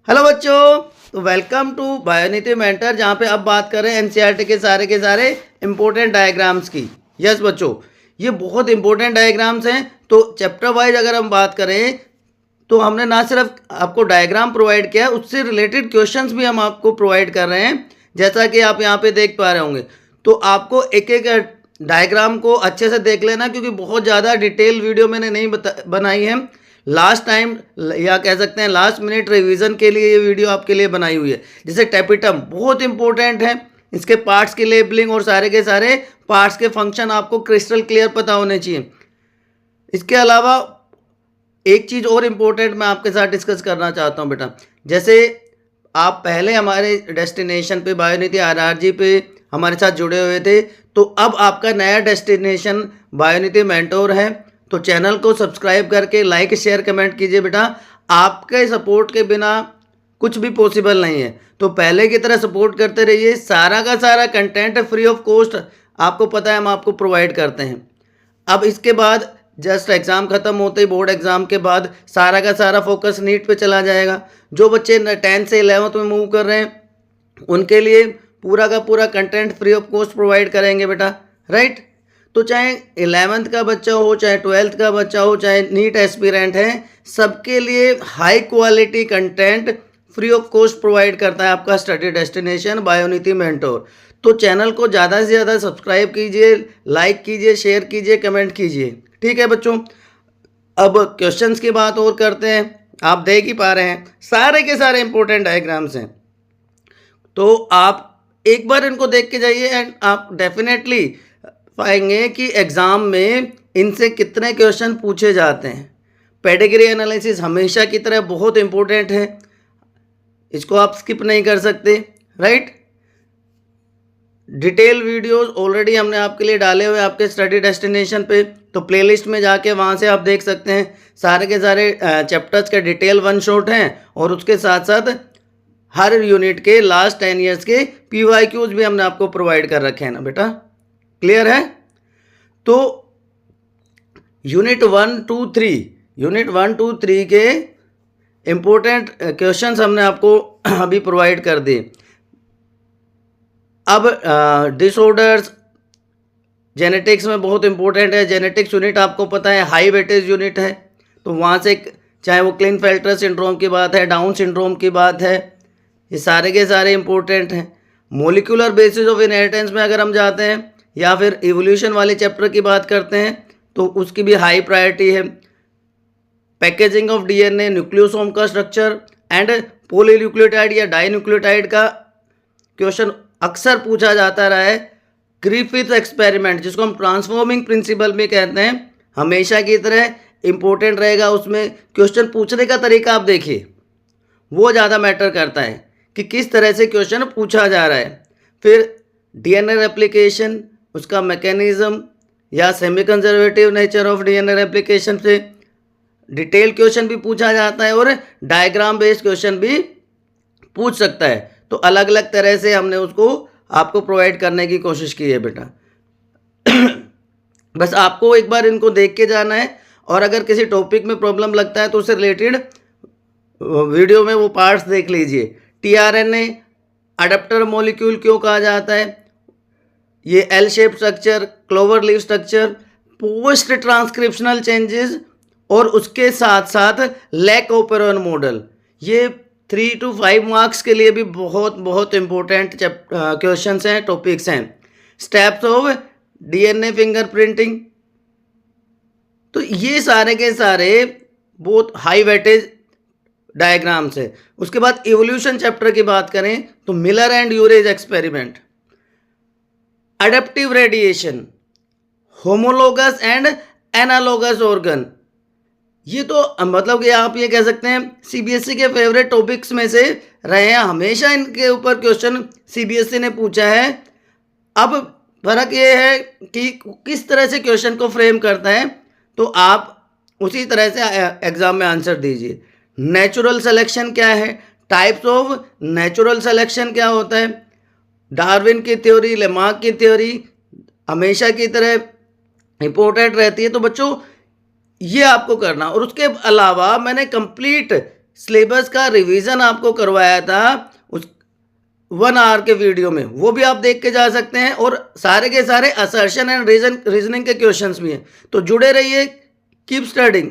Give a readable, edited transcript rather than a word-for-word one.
Hello बच्चों, तो welcome to बायोनिटी mentor, जहाँ पे अब बात कर रहे हैं एनसीईआरटी के सारे इंपॉर्टेंट डायग्राम्स की। यस बच्चों, ये बहुत इंपॉर्टेंट डायग्राम्स हैं। तो चैप्टर वाइज अगर हम बात करें तो हमने ना सिर्फ आपको डायग्राम प्रोवाइड किया, उससे रिलेटेड क्वेश्चंस भी हम आपको प्रोवाइड कर रहे हैं, जैसा कि आप यहाँ पे देख पा रहे होंगे। तो आपको एक एक डायग्राम को अच्छे से देख लेना, क्योंकि बहुत ज़्यादा डिटेल वीडियो मैंने नहीं बनाई है। लास्ट टाइम या कह सकते हैं लास्ट मिनट रिवीजन के लिए ये वीडियो आपके लिए बनाई हुई है। जैसे टैपिटम बहुत इंपॉर्टेंट है, इसके पार्ट्स की लेबलिंग और सारे के सारे पार्ट्स के फंक्शन आपको क्रिस्टल क्लियर पता होने चाहिए। इसके अलावा एक चीज़ और इम्पोर्टेंट मैं आपके साथ डिस्कस करना चाहता हूँ बेटा। जैसे आप पहले हमारे डेस्टिनेशन पे बायोनिटी आरआरजी पे हमारे साथ जुड़े हुए थे, तो अब आपका नया डेस्टिनेशन बायोनिटी मेंटोर है। तो चैनल को सब्सक्राइब करके लाइक शेयर कमेंट कीजिए बेटा। आपके सपोर्ट के बिना कुछ भी पॉसिबल नहीं है, तो पहले की तरह सपोर्ट करते रहिए। सारा का सारा कंटेंट फ्री ऑफ कॉस्ट आपको पता है हम आपको प्रोवाइड करते हैं। अब इसके बाद जस्ट एग्ज़ाम ख़त्म होते ही बोर्ड एग्ज़ाम के बाद सारा का सारा फोकस नीट पे चला जाएगा। जो बच्चे 10th से 11th में मूव कर रहे हैं उनके लिए पूरा का पूरा content free of cost provide करेंगे बेटा, राइट। तो चाहे 11th का बच्चा हो, चाहे 12th का बच्चा हो, चाहे नीट एस्पिरेंट है, सबके लिए high quality content free of cost provide करता है आपका स्टडी डेस्टिनेशन बायोनिटी मेंटोर। तो चैनल को ज़्यादा से ज़्यादा सब्सक्राइब कीजिए, लाइक कीजिए, शेयर कीजिए, कमेंट कीजिए, ठीक है बच्चों। अब क्वेश्चंस की बात और करते हैं। आप देख ही पा रहे हैं सारे के सारे इंपॉर्टेंट डायग्राम्स हैं, तो आप एक बार इनको देख के जाइए एंड आप डेफिनेटली पाएंगे कि एग्ज़ाम में इनसे कितने क्वेश्चन पूछे जाते हैं। पेडिग्री एनालिसिस हमेशा की तरह बहुत इंपॉर्टेंट है, इसको आप स्किप नहीं कर सकते, राइट। डिटेल वीडियोस ऑलरेडी हमने आपके लिए डाले हुए आपके स्टडी डेस्टिनेशन पे, तो प्लेलिस्ट में जाके वहाँ से आप देख सकते हैं। सारे के सारे चैप्टर्स के डिटेल वन शॉट हैं, और उसके साथ साथ हर यूनिट के लास्ट 10 ईयर्स के PYQs भी हमने आपको प्रोवाइड कर रखे हैं ना बेटा, क्लियर है। तो यूनिट 1 2 3 के इम्पोर्टेंट क्वेश्चंस हमने आपको अभी प्रोवाइड कर दिए। अब डिसऑर्डर्स जेनेटिक्स में बहुत इंपॉर्टेंट है। जेनेटिक्स यूनिट आपको पता है हाई वेटेज यूनिट है, तो वहाँ से चाहे वो क्लिनफेल्टर सिंड्रोम की बात है, डाउन सिंड्रोम की बात है, ये सारे के सारे इंपॉर्टेंट हैं। मोलिकुलर बेसिस ऑफ इनहेरिटेंस में अगर हम जाते हैं या फिर इवोल्यूशन वाले चैप्टर की बात करते हैं, तो उसकी भी हाई प्रायोरिटी है। पैकेजिंग ऑफ DNA, न्यूक्लियोसोम का स्ट्रक्चर एंड पॉलीन्यूक्लियोटाइड या डाइन्यूक्लियोटाइड का क्वेश्चन अक्सर पूछा जाता रहा है। ग्रिफिथ एक्सपेरिमेंट, जिसको हम ट्रांसफॉर्मिंग प्रिंसिपल भी कहते हैं, हमेशा की तरह इंपॉर्टेंट रहेगा। उसमें क्वेश्चन पूछने का तरीका आप देखिए, वो ज़्यादा मैटर करता है कि किस तरह से क्वेश्चन पूछा जा रहा है। फिर DNA रेप्लिकेशन, उसका मैकेनिज्म या semi conservative nature of DNA replication से डिटेल क्वेश्चन भी पूछा जाता है, और डायग्राम बेस्ड क्वेश्चन भी पूछ सकता है। तो अलग अलग तरह से हमने उसको आपको प्रोवाइड करने की कोशिश की है बेटा। बस आपको एक बार इनको देख के जाना है, और अगर किसी टॉपिक में प्रॉब्लम लगता है तो उससे रिलेटेड वीडियो में वो पार्ट्स देख लीजिए। tRNA अडेप्टर मॉलिक्यूल क्यों कहा जाता है, ये L shape structure, clover leaf structure, post transcriptional changes, और उसके साथ साथ लैक ओपेरॉन मॉडल, ये 3 to 5 मार्क्स के लिए भी बहुत बहुत इंपॉर्टेंट क्वेश्चन हैं, टॉपिक्स हैं। स्टेप्स ऑफ DNA फिंगरप्रिंटिंग, तो ये सारे के सारे बहुत हाई वेटेज डायग्राम्स है। उसके बाद इवोल्यूशन चैप्टर की बात करें तो Miller and urease experiment, adaptive radiation, homologous and analogous organ, ये तो मतलब कि आप ये कह सकते हैं CBSE के फेवरेट टॉपिक्स में से रहे हैं। हमेशा इनके ऊपर क्वेश्चन CBSE ने पूछा है। अब फर्क ये है कि किस तरह से क्वेश्चन को फ्रेम करता है, तो आप उसी तरह से एग्जाम में आंसर दीजिए। नेचुरल सिलेक्शन क्या है, टाइप्स ऑफ नेचुरल सिलेक्शन क्या होता है, डार्विन की थ्योरी, लेमार्क की थ्योरी हमेशा की तरह इंपॉर्टेंट रहती है। तो बच्चों ये आपको करना, और उसके अलावा मैंने कंप्लीट सिलेबस का रिवीजन आपको करवाया था उस 1 आवर के वीडियो में, वो भी आप देख के जा सकते हैं और सारे के सारे असर्शन एंड रीजनिंग के क्वेश्चंस भी हैं। तो जुड़े रहिए, कीप स्टडिंग।